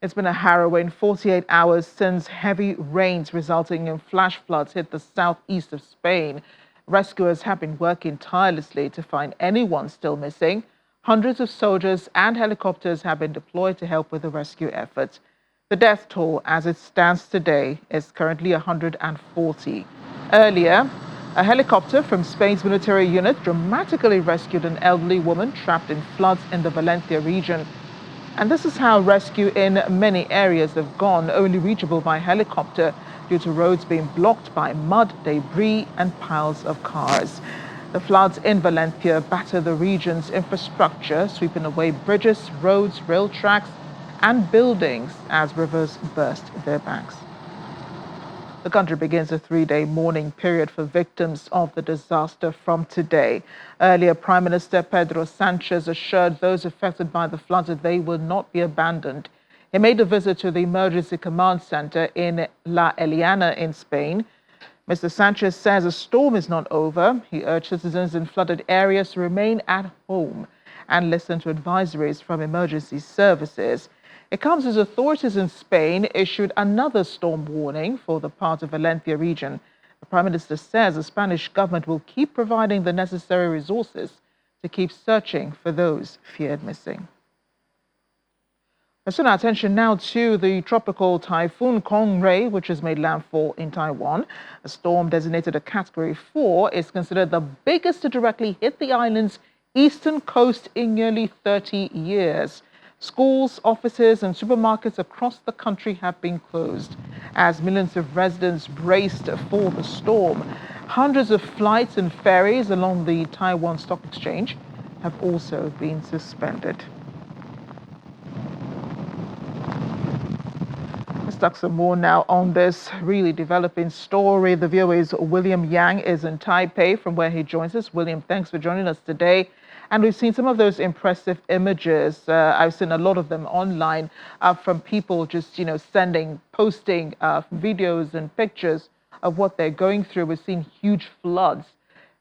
It's been a harrowing 48 hours since heavy rains resulting in flash floods hit the southeast of Spain. Rescuers have been working tirelessly to find anyone still missing. Hundreds of soldiers and helicopters have been deployed to help with the rescue efforts. The death toll, as it stands today, is currently 140. Earlier, a helicopter from Spain's military unit dramatically rescued an elderly woman trapped in floods in the Valencia region. And this is how rescue in many areas have gone, only reachable by helicopter due to roads being blocked by mud, debris, and piles of cars. The floods in Valencia batter the region's infrastructure, sweeping away bridges, roads, rail tracks, and buildings as rivers burst their banks. The country begins a three-day mourning period for victims of the disaster from today. Earlier, Prime Minister Pedro Sanchez assured those affected by the floods that they will not be abandoned. He made a visit to the Emergency Command Center in La Eliana in Spain. Mr. Sanchez says the storm is not over. He urged citizens in flooded areas to remain at home and listen to advisories from emergency services. It comes as authorities in Spain issued another storm warning for the part of Valencia region. The Prime Minister says the Spanish government will keep providing the necessary resources to keep searching for those feared missing. Let's turn our attention now to the tropical Typhoon Tong Ray, which has made landfall in Taiwan. A storm designated a Category 4 is considered the biggest to directly hit the island's eastern coast in nearly 30 years. Schools, offices, and supermarkets across the country have been closed as millions of residents braced for the storm. Hundreds of flights and ferries along the Taiwan Stock Exchange have also been suspended. Let's talk some more now on this really developing story. The VOA's William Yang is in Taipei, from where he joins us. William, thanks for joining us today. And we've seen some of those impressive images. I've seen a lot of them online from people just, posting videos and pictures of what they're going through. We've seen huge floods.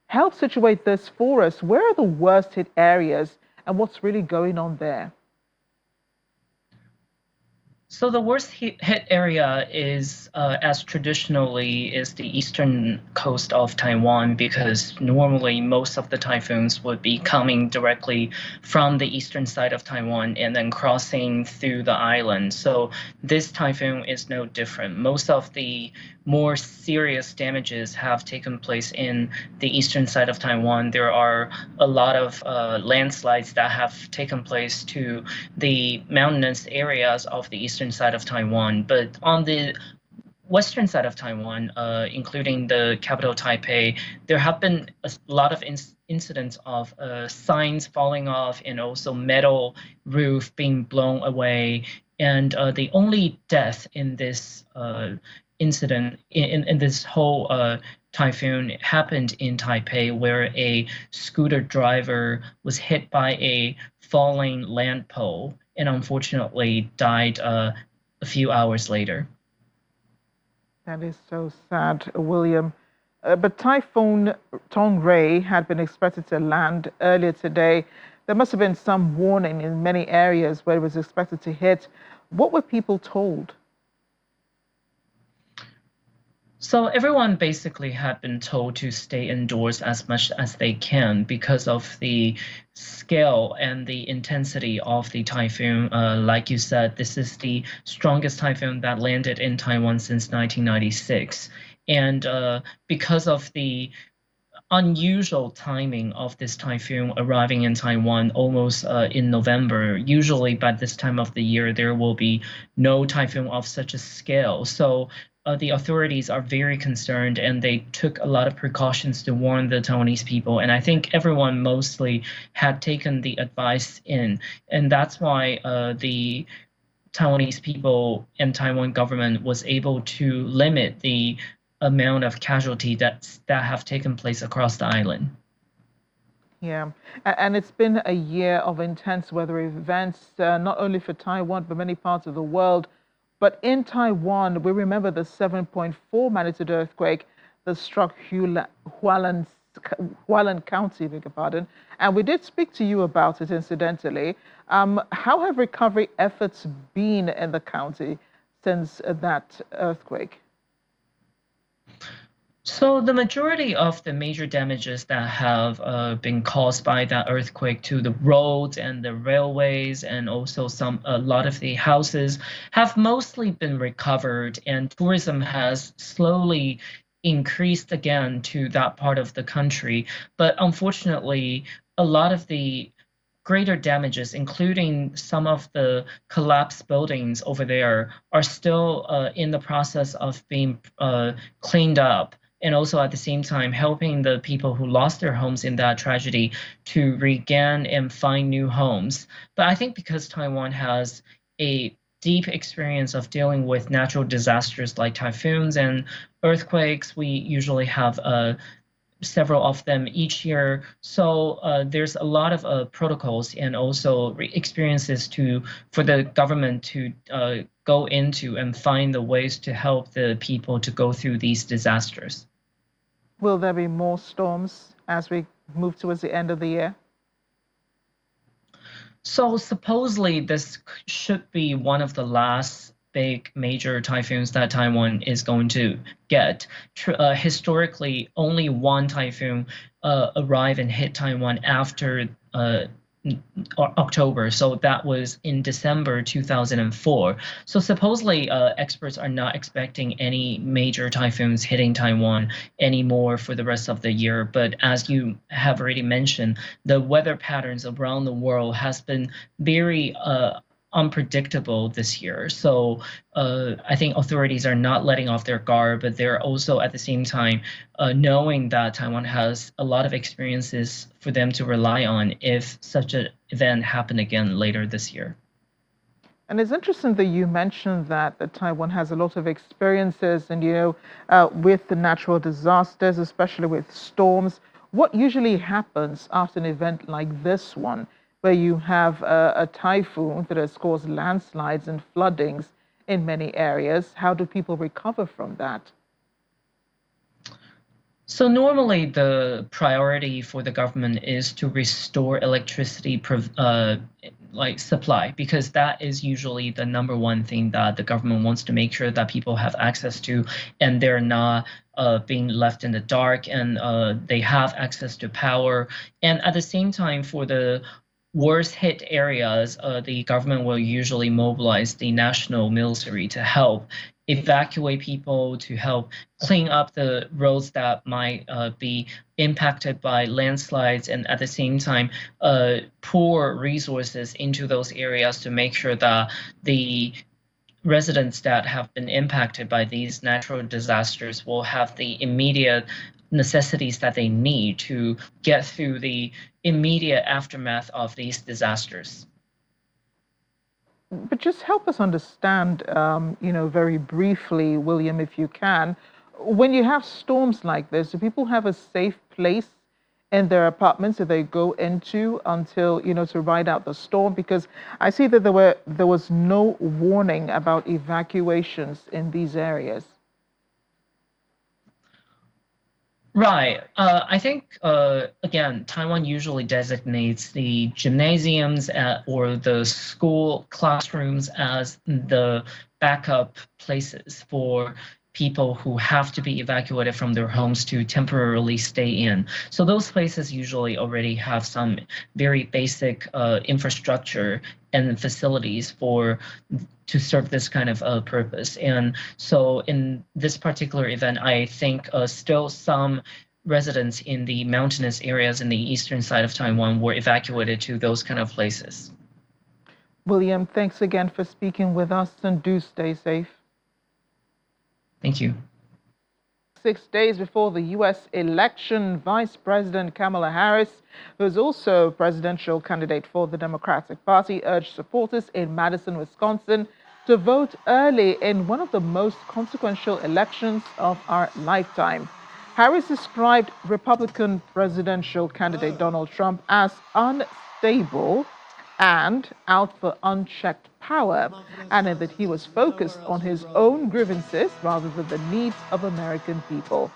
Help situate this for us. Where are the worst hit areas and what's really going on there? So the worst hit area is, as traditionally, is the eastern coast of Taiwan, because normally most of the typhoons would be coming directly from the eastern side of Taiwan and then crossing through the island. So this typhoon is no different. Most of the more serious damages have taken place in the eastern side of Taiwan. There are a lot of landslides that have taken place to the mountainous areas of the eastern side of Taiwan. But on the western side of Taiwan, including the capital Taipei, there have been a lot of incidents of signs falling off and also metal roof being blown away. And the only death in this incident, in this whole typhoon, happened in Taipei, where a scooter driver was hit by a falling land pole and unfortunately died a few hours later. That is so sad, William. But Typhoon Tong Ray had been expected to land earlier today. There must have been some warning in many areas where it was expected to hit. What were people told? So everyone basically had been told to stay indoors as much as they can because of the scale and the intensity of the typhoon. Like you said, this is the strongest typhoon that landed in Taiwan since 1996. And because of the unusual timing of this typhoon arriving in Taiwan almost in November, usually by this time of the year, there will be no typhoon of such a scale. So the authorities are very concerned, and they took a lot of precautions to warn the Taiwanese people. And I think everyone mostly had taken the advice in. And that's why the Taiwanese people and Taiwan government was able to limit the amount of casualty that have taken place across the island. Yeah, and it's been a year of intense weather events, not only for Taiwan, but many parts of the world. But in Taiwan, we remember the 7.4 magnitude earthquake that struck Hualien County, beg your pardon. And we did speak to you about it incidentally. How have recovery efforts been in the county since that earthquake? So the majority of the major damages that have been caused by that earthquake to the roads and the railways and also a lot of the houses have mostly been recovered, and tourism has slowly increased again to that part of the country. But unfortunately, a lot of the greater damages, including some of the collapsed buildings over there, are still in the process of being cleaned up, and also at the same time helping the people who lost their homes in that tragedy to regain and find new homes. But I think because Taiwan has a deep experience of dealing with natural disasters like typhoons and earthquakes, we usually have several of them each year. So there's a lot of protocols and also experiences for the government to go into and find the ways to help the people to go through these disasters. Will there be more storms as we move towards the end of the year? So supposedly this should be one of the last big major typhoons that Taiwan is going to get. Historically, only one typhoon arrived and hit Taiwan after October, so that was in December 2004. So supposedly, experts are not expecting any major typhoons hitting Taiwan anymore for the rest of the year. But as you have already mentioned, the weather patterns around the world has been very unpredictable this year. So I think authorities are not letting off their guard, but they're also at the same time knowing that Taiwan has a lot of experiences for them to rely on if such an event happened again later this year. And it's interesting that you mentioned that Taiwan has a lot of experiences and, with the natural disasters, especially with storms. What usually happens after an event like this one, where you have a typhoon that has caused landslides and floodings in many areas? How do people recover from that? So normally the priority for the government is to restore electricity like supply, because that is usually the number one thing that the government wants to make sure that people have access to, and they're not being left in the dark, and they have access to power. And at the same time, for the worst hit areas, the government will usually mobilize the national military to help evacuate people, to help clean up the roads that might be impacted by landslides, and at the same time pour resources into those areas to make sure that the residents that have been impacted by these natural disasters will have the immediate necessities that they need to get through the immediate aftermath of these disasters. But just help us understand, very briefly, William, if you can, when you have storms like this, do people have a safe place in their apartments that they go into until, to ride out the storm? Because I see that there was no warning about evacuations in these areas. Right. I think, again, Taiwan usually designates the gymnasiums or the school classrooms as the backup places for people who have to be evacuated from their homes to temporarily stay in. So those places usually already have some very basic infrastructure and facilities to serve this kind of purpose. And so in this particular event, I think still some residents in the mountainous areas in the eastern side of Taiwan were evacuated to those kind of places. William, thanks again for speaking with us, and do stay safe. Thank you. 6 days before the U.S. election, Vice President Kamala Harris, who is also presidential candidate for the Democratic Party, urged supporters in Madison, Wisconsin, to vote early in one of the most consequential elections of our lifetime. Harris described Republican presidential candidate Donald Trump as unstable and out for unchecked power, adding that he was focused on his own grievances rather than the needs of American people.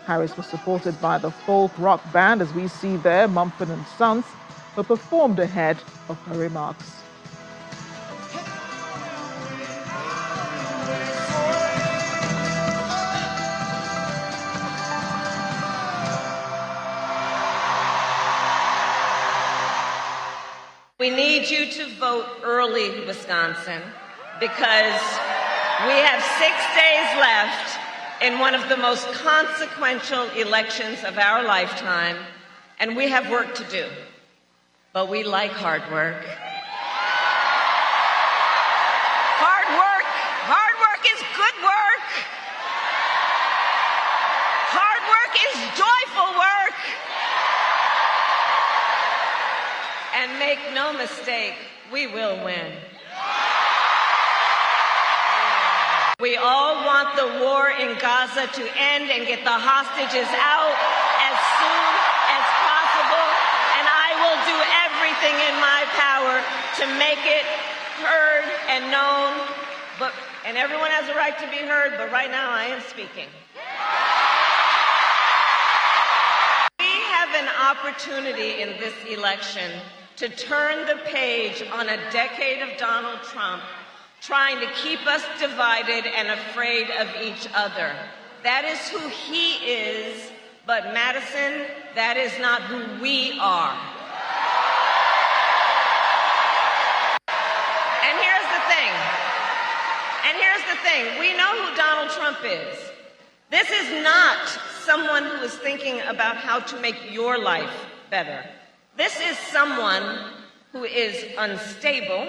Harris was supported by the folk rock band, as we see there, Mumford and Sons, who performed ahead of her remarks. We need you to vote early, Wisconsin, because we have 6 days left in one of the most consequential elections of our lifetime, and we have work to do. But we like hard work. Hard work is good work. Hard work is joyful work. And make no mistake, we will win. We all want the war in Gaza to end and get the hostages out as soon as possible, and I will do everything in my power to make it heard and known, and everyone has a right to be heard, but right now I am speaking. We have an opportunity in this election to turn the page on a decade of Donald Trump trying to keep us divided and afraid of each other. That is who he is, but Madison, that is not who we are. And here's the thing. We know who Donald Trump is. This is not someone who is thinking about how to make your life better. This is someone who is unstable,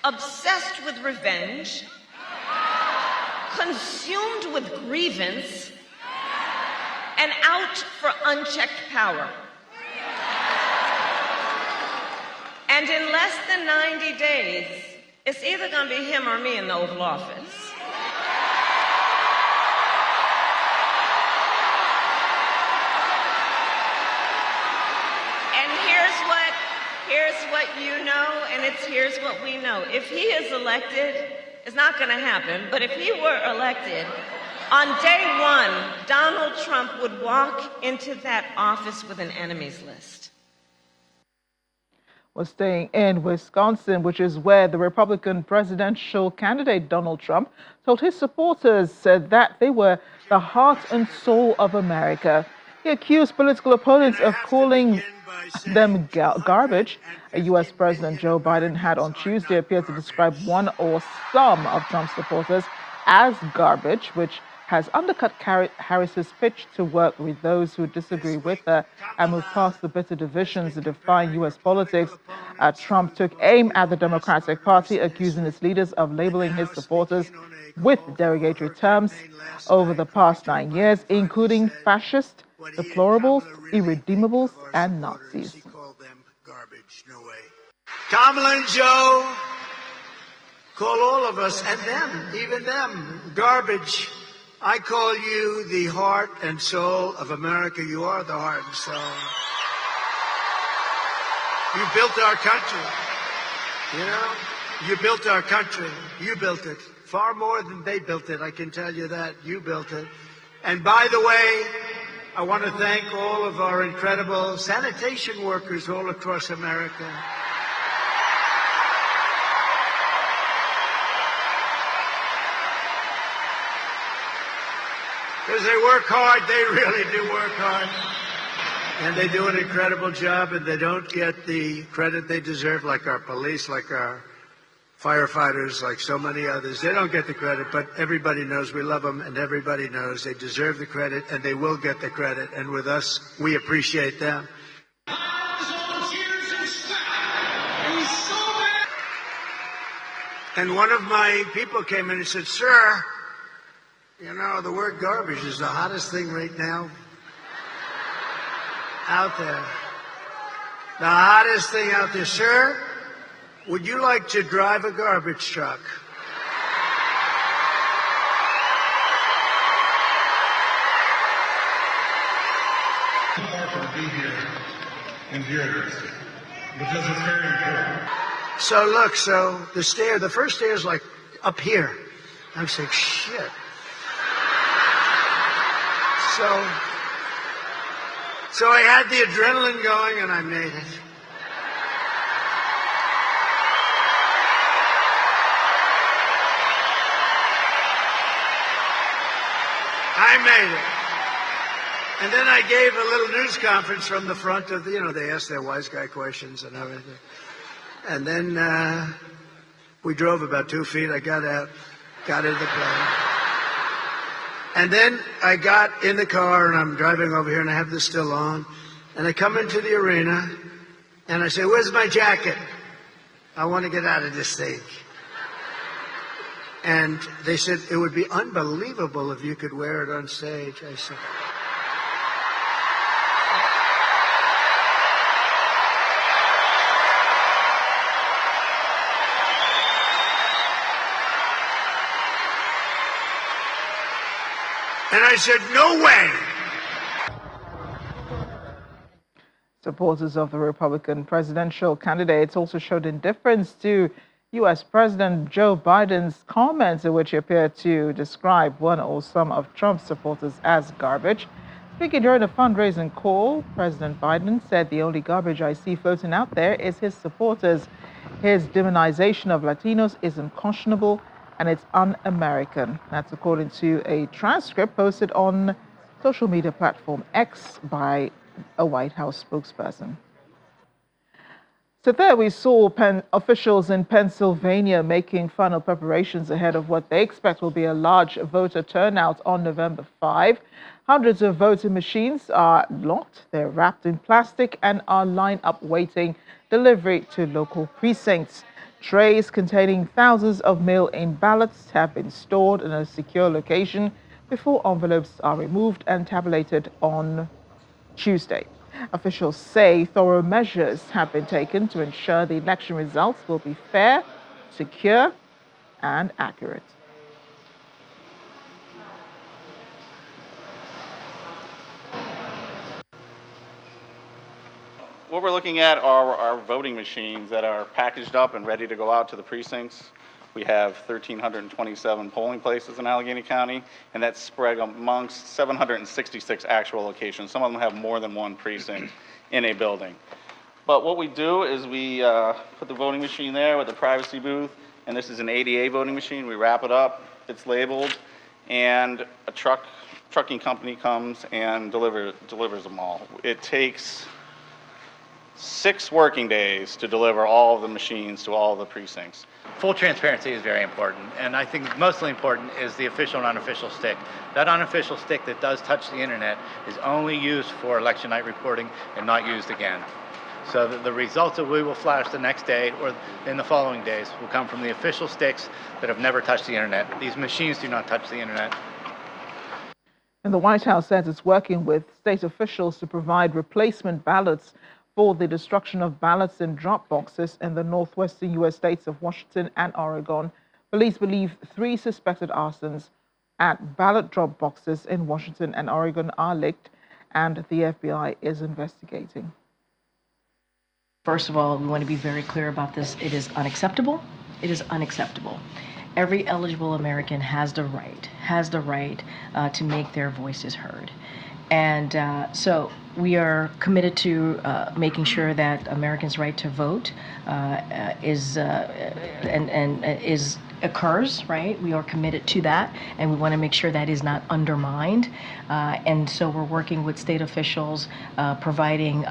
obsessed with revenge, consumed with grievance, and out for unchecked power. And in less than 90 days, it's either going to be him or me in the Oval Office. Here's what you know, and here's what we know. If he is elected, it's not going to happen, but if he were elected, on day one, Donald Trump would walk into that office with an enemies list. We're staying in Wisconsin, which is where the Republican presidential candidate Donald Trump told his supporters that they were the heart and soul of America. He accused political opponents of calling them garbage. U.S. President Joe Biden had on Tuesday appeared to describe one or some of Trump's supporters as garbage, which has undercut Harris's pitch to work with those who disagree with her and move past the bitter divisions that define U.S. politics. Trump took aim at the Democratic Party, accusing its leaders of labeling his supporters with derogatory terms over the past 9 years, including fascist, deplorables, irredeemables, and Nazis. Kamala and Joe call all of us, and them, even them, garbage. I call you the heart and soul of America. You are the heart and soul. You built our country. You know, you built our country. You built it. Far more than they built it, I can tell you that. You built it. And by the way, I want to thank all of our incredible sanitation workers all across America. Because they work hard, they really do work hard. And they do an incredible job, and they don't get the credit they deserve, like our police, like our firefighters, like so many others. They don't get the credit, but everybody knows we love them, and everybody knows they deserve the credit, and they will get the credit. And with us, we appreciate them. And one of my people came in and said, "Sir, you know, the word garbage is the hottest thing right now out there. The hottest thing out there. Sir, would you like to drive a garbage truck?" Be here and hear this, because it's very important. So look, the first stair is like up here. I'm saying, shit. So I had the adrenaline going, and I made it. I made it. And then I gave a little news conference from the front of the, they asked their wise guy questions and everything. And then we drove about 2 feet. I got out, got into the plane. And then I got in the car, and I'm driving over here, and I have this still on. And I come into the arena, and I say, "Where's my jacket? I want to get out of this thing." And they said, "It would be unbelievable if you could wear it on stage." I said, "No way." Supporters of the Republican presidential candidates also showed indifference to U.S. President Joe Biden's comments, in which he appeared to describe one or some of Trump's supporters as garbage. Speaking during a fundraising call, President Biden said, "The only garbage I see floating out there is his supporters. His demonization of Latinos is unconscionable and it's un-American." That's according to a transcript posted on social media platform X by a White House spokesperson. So there we saw officials in Pennsylvania making final preparations ahead of what they expect will be a large voter turnout on November 5. Hundreds of voting machines are locked, they're wrapped in plastic, and are lined up waiting delivery to local precincts. Trays containing thousands of mail-in ballots have been stored in a secure location before envelopes are removed and tabulated on Tuesday. Officials say thorough measures have been taken to ensure the election results will be fair, secure, and accurate. What we're looking at are our voting machines that are packaged up and ready to go out to the precincts. We have 1,327 polling places in Allegheny County, and that's spread amongst 766 actual locations. Some of them have more than one precinct in a building. But what we do is we put the voting machine there with the privacy booth, and this is an ADA voting machine. We wrap it up, it's labeled, and a trucking company comes and delivers them all. It takes 6 working days to deliver all of the machines to all of the precincts. Full transparency is very important, and I think mostly important is the official and unofficial stick. That unofficial stick that does touch the internet is only used for election night reporting and not used again. So the results that we will flash the next day or in the following days will come from the official sticks that have never touched the internet. These machines do not touch the internet. And the White House says it's working with state officials to provide replacement ballots for the destruction of ballots in drop boxes in the northwestern U.S. states of Washington and Oregon. Police believe 3 suspected arsons at ballot drop boxes in Washington and Oregon are linked, and the FBI is investigating. First of all, we want to be very clear about this. It is unacceptable. It is unacceptable. Every eligible American has the right to make their voices heard. And so we are committed to making sure that Americans' right to vote occurs, right? We are committed to that, and we want to make sure that is not undermined. And so we're working with state officials, providing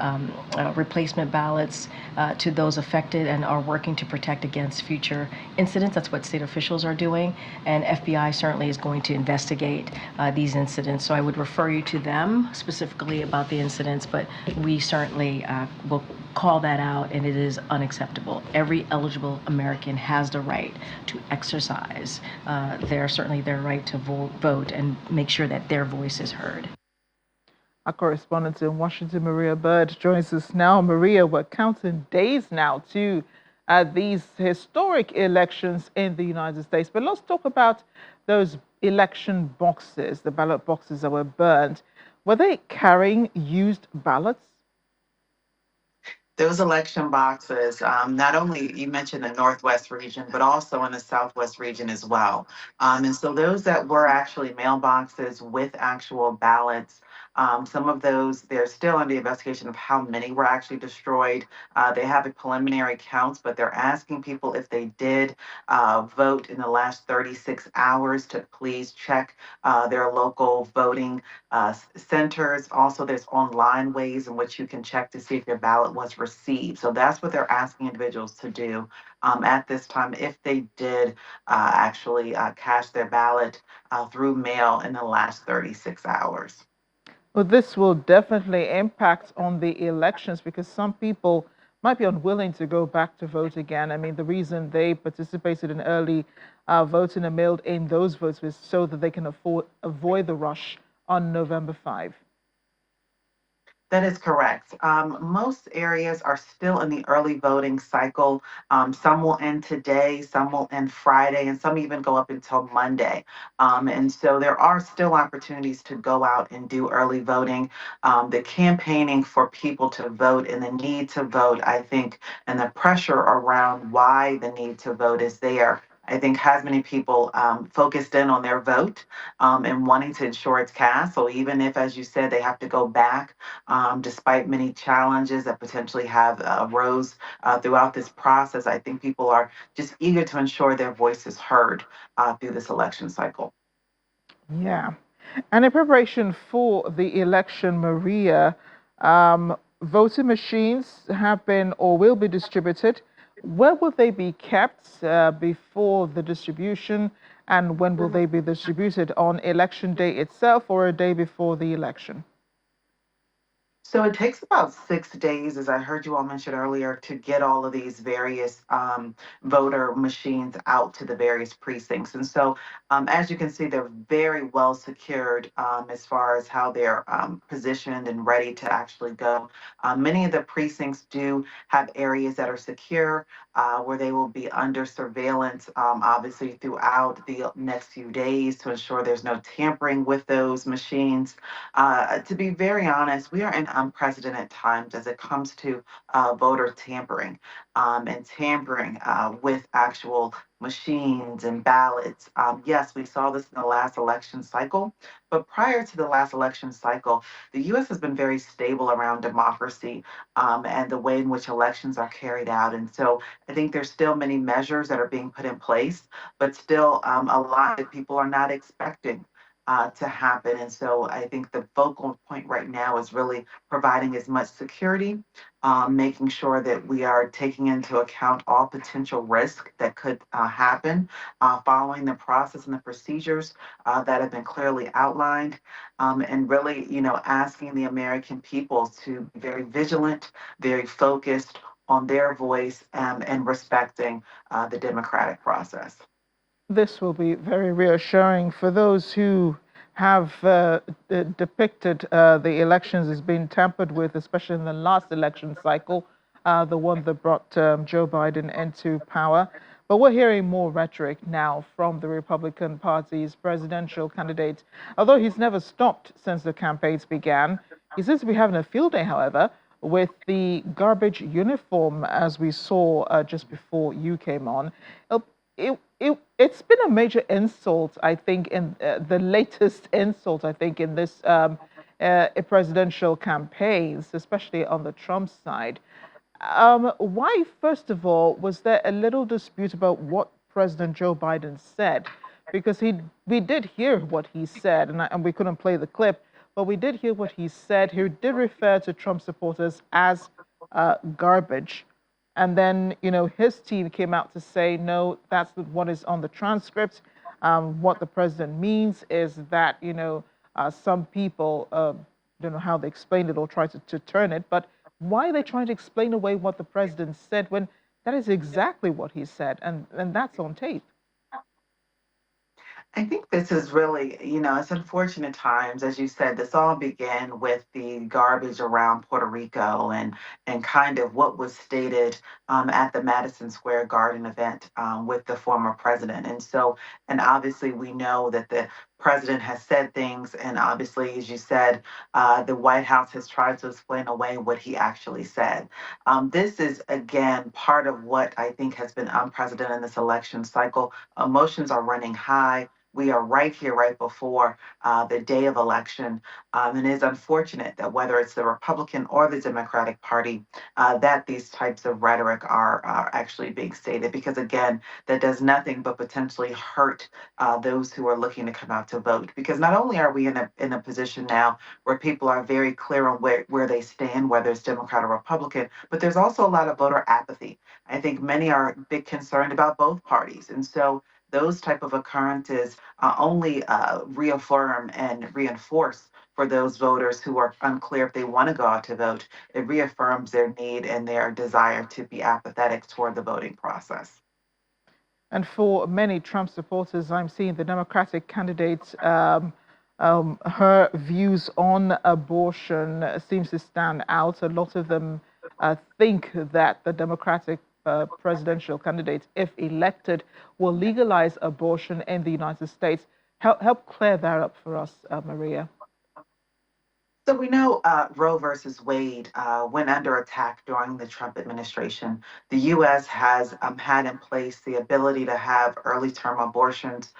replacement ballots to those affected, and are working to protect against future incidents. That's what state officials are doing, and FBI certainly is going to investigate these incidents. So I would refer you to them specifically about the incidents, but we certainly will call that out, and it is unacceptable. Every eligible American has the right to exercise their right to vote and make sure that their voice is heard. Our correspondent in Washington, Maria Bird, joins us now. Maria, we're counting days now to these historic elections in the United States. But let's talk about those election boxes, the ballot boxes that were burned. Were they carrying used ballots? Those election boxes, not only you mentioned the Northwest region, but also in the Southwest region as well. And so those that were actually mailboxes with actual ballots, some of those, they're still under investigation of how many were actually destroyed. They have a preliminary counts, but they're asking people if they did vote in the last 36 hours to please check their local voting centers. Also, there's online ways in which you can check to see if your ballot was received. So that's what they're asking individuals to do at this time if they did actually cast their ballot through mail in the last 36 hours. Well, this will definitely impact on the elections because some people might be unwilling to go back to vote again. I mean, the reason they participated in early voting and mailed in those votes was so that they can avoid the rush on November 5. That is correct. Most areas are still in the early voting cycle. Some will end today, some will end Friday, and some even go up until Monday. And so there are still opportunities to go out and do early voting. The campaigning for people to vote and the need to vote, I think, and the pressure around why the need to vote is there. I think has many people focused in on their vote and wanting to ensure it's cast. So even if, as you said, they have to go back despite many challenges that potentially have arose throughout this process. I think people are just eager to ensure their voice is heard through this election cycle. Yeah. And in preparation for the election, Maria, voting machines have been or will be distributed. Where will they be kept before the distribution? And when will they be distributed? On election day itself or a day before the election? So it takes about 6 days, as I heard you all mention earlier, to get all of these various voter machines out to the various precincts. And so, as you can see, they're very well secured as far as how they're positioned and ready to actually go. Many of the precincts do have areas that are secure where they will be under surveillance, obviously, throughout the next few days to ensure there's no tampering with those machines. To be very honest, we are in unprecedented times as it comes to voter tampering and tampering with actual machines and ballots. Yes, we saw this in the last election cycle, but prior to the last election cycle, the U.S. has been very stable around democracy and the way in which elections are carried out. And so I think there's still many measures that are being put in place, but still a lot that people are not expecting to happen. And so I think the focal point right now is really providing as much security, making sure that we are taking into account all potential risk that could happen, following the process and the procedures that have been clearly outlined, and really, asking the American people to be very vigilant, very focused on their voice and respecting the democratic process. This will be very reassuring for those who have depicted the elections as being tampered with, especially in the last election cycle, the one that brought Joe Biden into power. But we're hearing more rhetoric now from the Republican Party's presidential candidate. Although he's never stopped since the campaigns began, he seems to be having a field day, however, with the garbage uniform, as we saw just before you came on. It's been a major insult, I think, in the latest insult, I think, in this presidential campaigns, especially on the Trump side. Why, first of all, was there a little dispute about what President Joe Biden said? Because we did hear what he said, and we couldn't play the clip, but we did hear what he said. He did refer to Trump supporters as garbage. And then, his team came out to say, no, that's what is on the transcript. What the president means is that, some people don't know how they explained it or try to turn it, but why are they trying to explain away what the president said when that is exactly what he said? And that's on tape. I think this is really, it's unfortunate times. As you said, this all began with the garbage around Puerto Rico and kind of what was stated at the Madison Square Garden event with the former president. And so, and obviously we know that the president has said things, and obviously, as you said, the White House has tried to explain away what he actually said. This is, again, part of what I think has been unprecedented in this election cycle. Emotions are running high. We are right here, right before the day of election. And it's unfortunate that whether it's the Republican or the Democratic Party, that these types of rhetoric are actually being stated, because, again, that does nothing but potentially hurt those who are looking to come out to vote. Because not only are we in a position now where people are very clear on where they stand, whether it's Democrat or Republican, but there's also a lot of voter apathy. I think many are a bit concerned about both parties. And so those type of occurrences only reaffirm and reinforce for those voters who are unclear if they want to go out to vote. It reaffirms their need and their desire to be apathetic toward the voting process. And for many Trump supporters, I'm seeing the Democratic candidate, her views on abortion seems to stand out. A lot of them think that the Democratic presidential candidate, if elected, will legalize abortion in the United States. Help clear that up for us, Maria. So we know Roe versus Wade went under attack during the Trump administration. The U.S. has had in place the ability to have early term abortions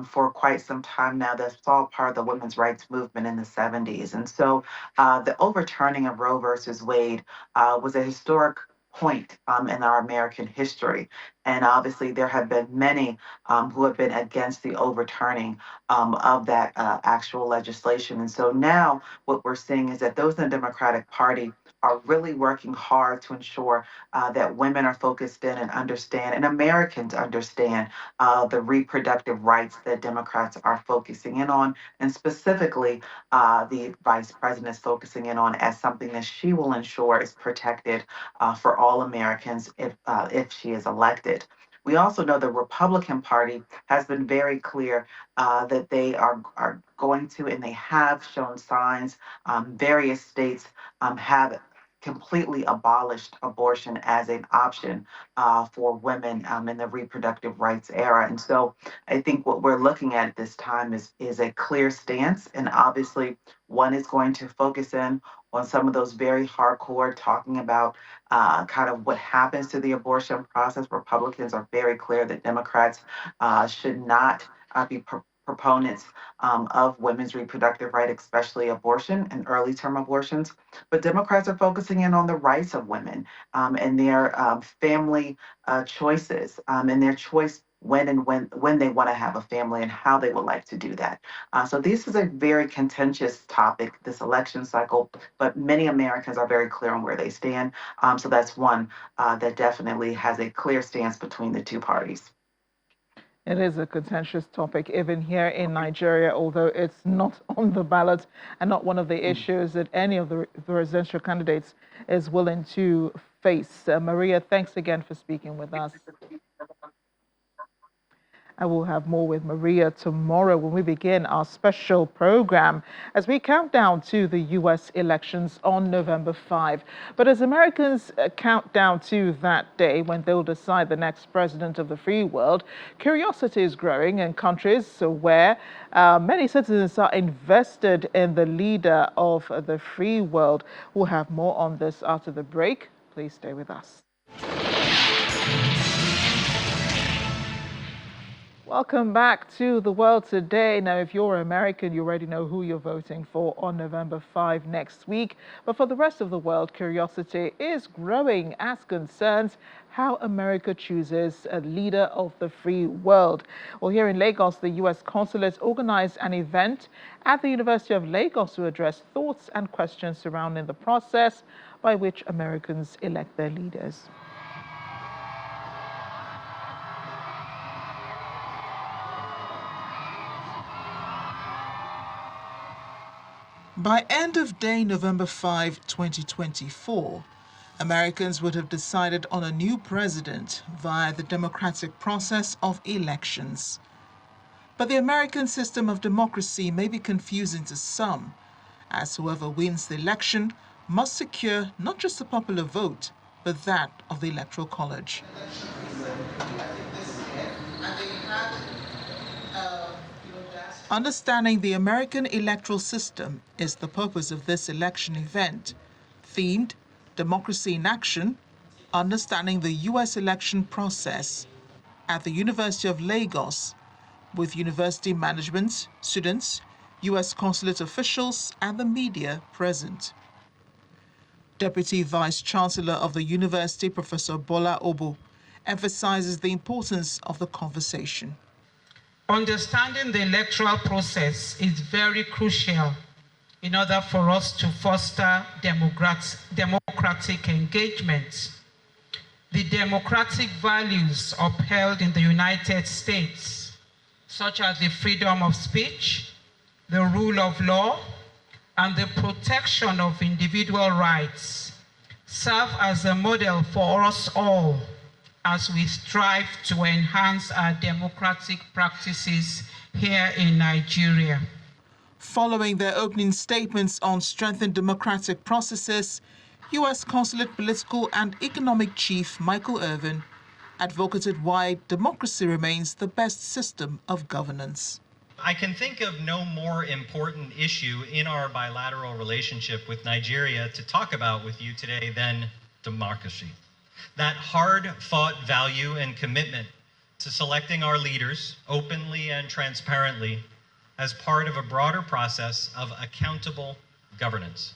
for quite some time now. That's all part of the women's rights movement in the 70s. And so the overturning of Roe versus Wade was a historic point in our American history. And obviously, there have been many who have been against the overturning of that actual legislation. And so now, what we're seeing is that those in the Democratic Party are really working hard to ensure that women are focused in and understand, and Americans understand the reproductive rights that Democrats are focusing in on, and specifically the vice president is focusing in on as something that she will ensure is protected for all Americans if she is elected. We also know the Republican Party has been very clear that they are going to, and they have shown signs. Various states have completely abolished abortion as an option for women in the reproductive rights era. And so I think what we're looking at this time is a clear stance. And obviously, one is going to focus in on some of those very hardcore, talking about kind of what happens to the abortion process. Republicans are very clear that Democrats should not be proponents of women's reproductive right, especially abortion and early term abortions. But Democrats are focusing in on the rights of women and their family choices and their choice when they want to have a family and how they would like to do that. So this is a very contentious topic, this election cycle, but many Americans are very clear on where they stand. So that's one that definitely has a clear stance between the two parties. It is a contentious topic, even here in Nigeria, although it's not on the ballot and not one of the issues that any of the presidential candidates is willing to face. Maria, thanks again for speaking with us. I will have more with Maria tomorrow when we begin our special program as we count down to the U.S. elections on November 5. But as Americans count down to that day when they'll decide the next president of the free world, curiosity is growing in countries where many citizens are invested in the leader of the free world. We'll have more on this after the break. Please stay with us. Welcome back to The World Today. Now, if you're American, you already know who you're voting for on November 5 next week. But for the rest of the world, curiosity is growing as concerns how America chooses a leader of the free world. Well, here in Lagos, the U.S. consulate organized an event at the University of Lagos to address thoughts and questions surrounding the process by which Americans elect their leaders. By end of day November 5, 2024, Americans would have decided on a new president via the democratic process of elections. But the American system of democracy may be confusing to some, as whoever wins the election must secure not just the popular vote, but that of the Electoral College. Understanding the American electoral system is the purpose of this election event, themed Democracy in Action, Understanding the U.S. Election Process at the University of Lagos, with university management, students, U.S. consulate officials, and the media present. Deputy Vice Chancellor of the university, Professor Bola Obo, emphasizes the importance of the conversation. Understanding the electoral process is very crucial in order for us to foster democratic engagement. The democratic values upheld in the United States, such as the freedom of speech, the rule of law, and the protection of individual rights, serve as a model for us all as we strive to enhance our democratic practices here in Nigeria. Following their opening statements on strengthened democratic processes, U.S. Consulate Political and Economic Chief Michael Irvin advocated why democracy remains the best system of governance. I can think of no more important issue in our bilateral relationship with Nigeria to talk about with you today than democracy. That hard-fought value and commitment to selecting our leaders openly and transparently as part of a broader process of accountable governance,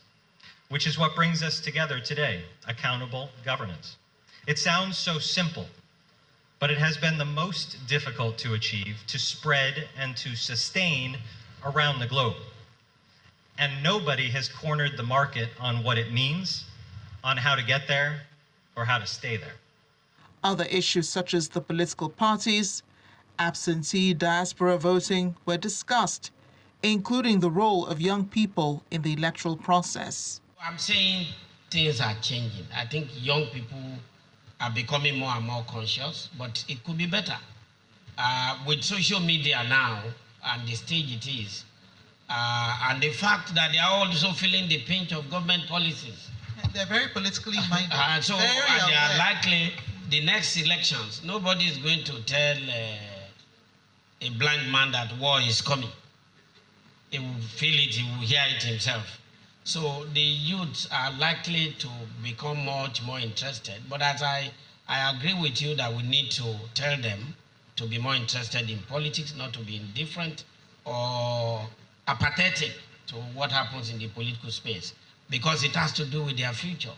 which is what brings us together today, accountable governance. It sounds so simple, but it has been the most difficult to achieve, to spread, and to sustain around the globe. And nobody has cornered the market on what it means, on how to get there, or how to stay there. Other issues such as the political parties, absentee diaspora voting were discussed, including the role of young people in the electoral process. I'm saying things are changing. I think young people are becoming more and more conscious, but it could be better. With social media now and the stage it is, and the fact that they are also feeling the pinch of government policies. They're very politically minded. They are likely, the next elections, nobody is going to tell a blind man that war is coming. He will feel it, he will hear it himself. So the youths are likely to become much more interested. But as I agree with you that we need to tell them to be more interested in politics, not to be indifferent or apathetic to what happens in the political space, because it has to do with their future.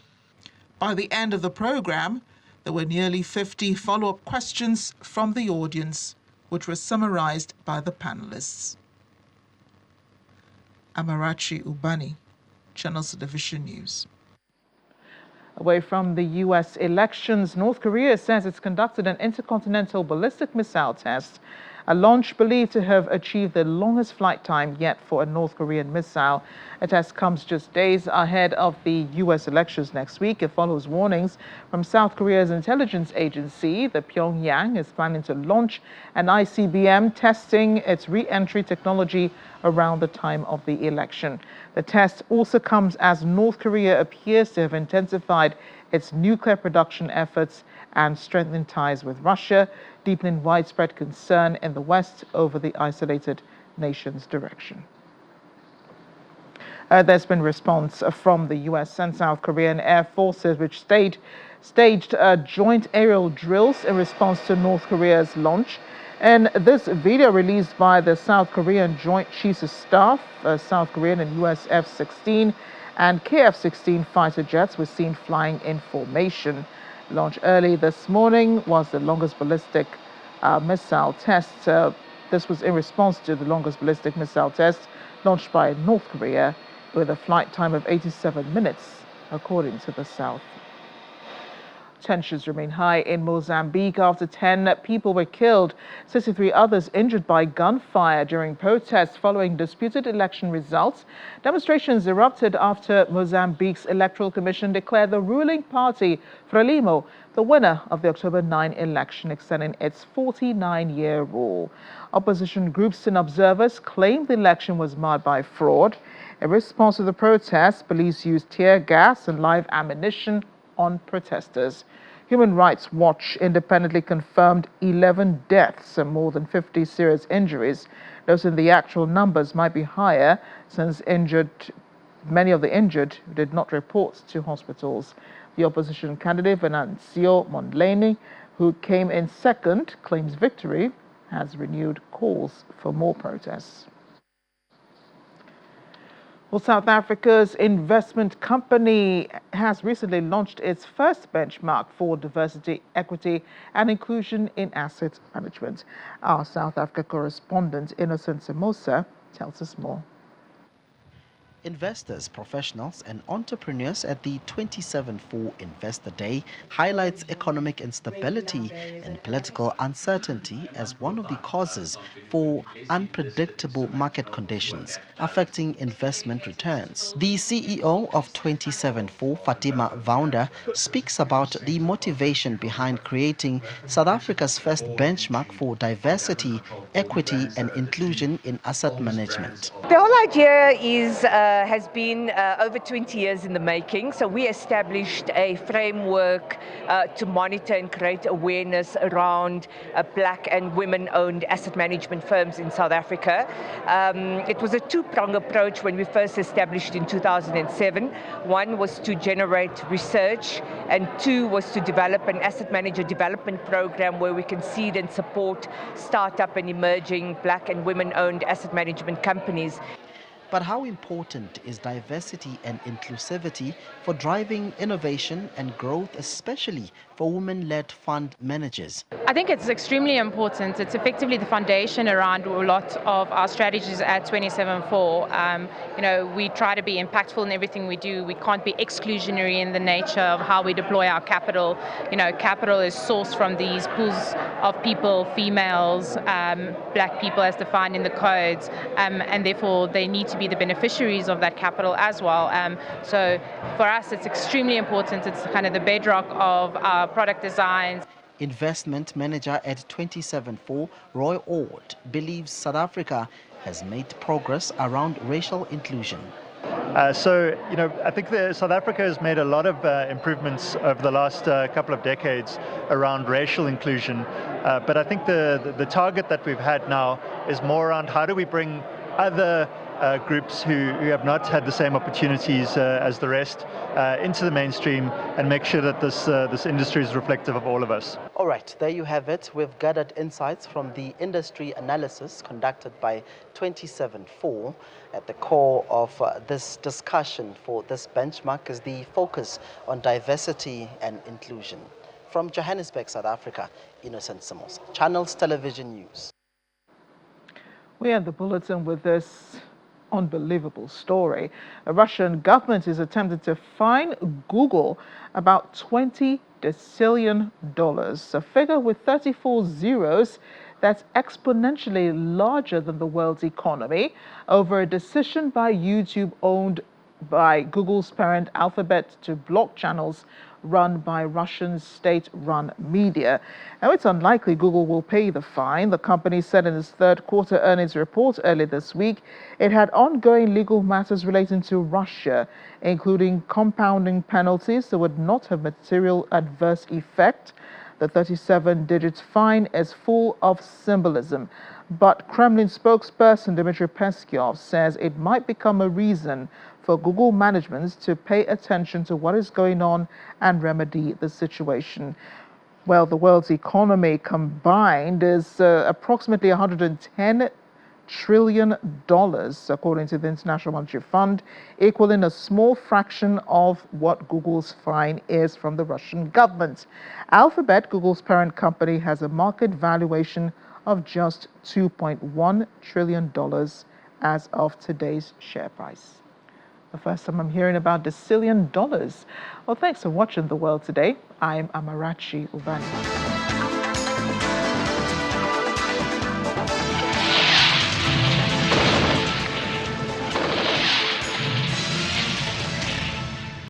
By the end of the program, there were nearly 50 follow-up questions from the audience, which were summarized by the panelists. Amarachi Ubani, Channels Television News. Away from the U.S. elections, North Korea says it's conducted an intercontinental ballistic missile test, a launch believed to have achieved the longest flight time yet for a North Korean missile. A test comes just days ahead of the U.S. elections next week. It follows warnings from South Korea's intelligence agency that Pyongyang is planning to launch an ICBM testing its re-entry technology around the time of the election. The test also comes as North Korea appears to have intensified its nuclear production efforts and strengthened ties with Russia, deepening widespread concern in the West over the isolated nation's direction. There's been response from the U.S. and South Korean air forces, which staged joint aerial drills in response to North Korea's launch. And this video released by the South Korean Joint Chiefs of Staff, South Korean and U.S. F-16 and KF-16 fighter jets were seen flying in formation. Launched early this morning was the longest ballistic missile test. This was in response to the longest ballistic missile test launched by North Korea with a flight time of 87 minutes, according to the South. Tensions remain high in Mozambique after 10 people were killed, 63 others injured by gunfire during protests following disputed election results. Demonstrations erupted after Mozambique's Electoral Commission declared the ruling party, Frelimo, the winner of the October 9 election, extending its 49-year rule. Opposition groups and observers claimed the election was marred by fraud. In response to the protests, police used tear gas and live ammunition on protesters. Human Rights Watch independently confirmed 11 deaths and more than 50 serious injuries, noting the actual numbers might be higher since many of the injured did not report to hospitals. The opposition candidate Venancio Mondlane, who came in second, claims victory, has renewed calls for more protests. Well, South Africa's investment company has recently launched its first benchmark for diversity, equity, and inclusion in asset management. Our South Africa correspondent, Innocent Samosa, tells us more. Investors, professionals and entrepreneurs at the 27-4 Investor Day highlights economic instability and political uncertainty as one of the causes for unpredictable market conditions affecting investment returns. The CEO of 27-4, Fatima Vaunda, speaks about the motivation behind creating South Africa's first benchmark for diversity, equity and inclusion in asset management. The whole idea has been over 20 years in the making. So we established a framework to monitor and create awareness around black and women-owned asset management firms in South Africa. It was a two-pronged approach when we first established in 2007. One was to generate research, and two was to develop an asset manager development program where we can seed and support startup and emerging black and women-owned asset management companies. But how important is diversity and inclusivity for driving innovation and growth, especially for women-led fund managers? I think it's extremely important. It's effectively the foundation around a lot of our strategies at 27-4. We try to be impactful in everything we do. We can't be exclusionary in the nature of how we deploy our capital. Capital is sourced from these pools of people, females, black people as defined in the codes, and therefore they need to be the beneficiaries of that capital as well. So for us, it's extremely important. It's kind of the bedrock of our product designs. Investment manager at 27-4, Roy Ord, believes South Africa has made progress around racial inclusion. I think South Africa has made a lot of improvements over the last couple of decades around racial inclusion. But I think the target that we've had now is more around how do we bring other groups who have not had the same opportunities as the rest into the mainstream and make sure that this industry is reflective of all of us. All right, there you have it. We've gathered insights from the industry analysis conducted by 27-4. At the core of this discussion for this benchmark is the focus on diversity and inclusion. From Johannesburg, South Africa, Innocent Samosa, Channels Television News. We end the bulletin with this unbelievable story. The Russian government is attempting to fine Google about $20 billion, a figure with 34 zeros that's exponentially larger than the world's economy, over a decision by YouTube owned by Google's parent Alphabet to block channels run by Russian state-run media. Now, it's unlikely Google will pay the fine. The company said in its third quarter earnings report earlier this week it had ongoing legal matters relating to Russia, including compounding penalties that would not have material adverse effect. The 37-digit fine is full of symbolism, but Kremlin spokesperson Dmitry Peskov says it might become a reason for Google management to pay attention to what is going on and remedy the situation. Well, the world's economy combined is approximately $110 trillion, according to the International Monetary Fund, equaling a small fraction of what Google's fine is from the Russian government. Alphabet, Google's parent company, has a market valuation of just $2.1 trillion as of today's share price. The first time I'm hearing about $1 zillion. Well, thanks for watching The World Today. I'm Amarachi Ubani.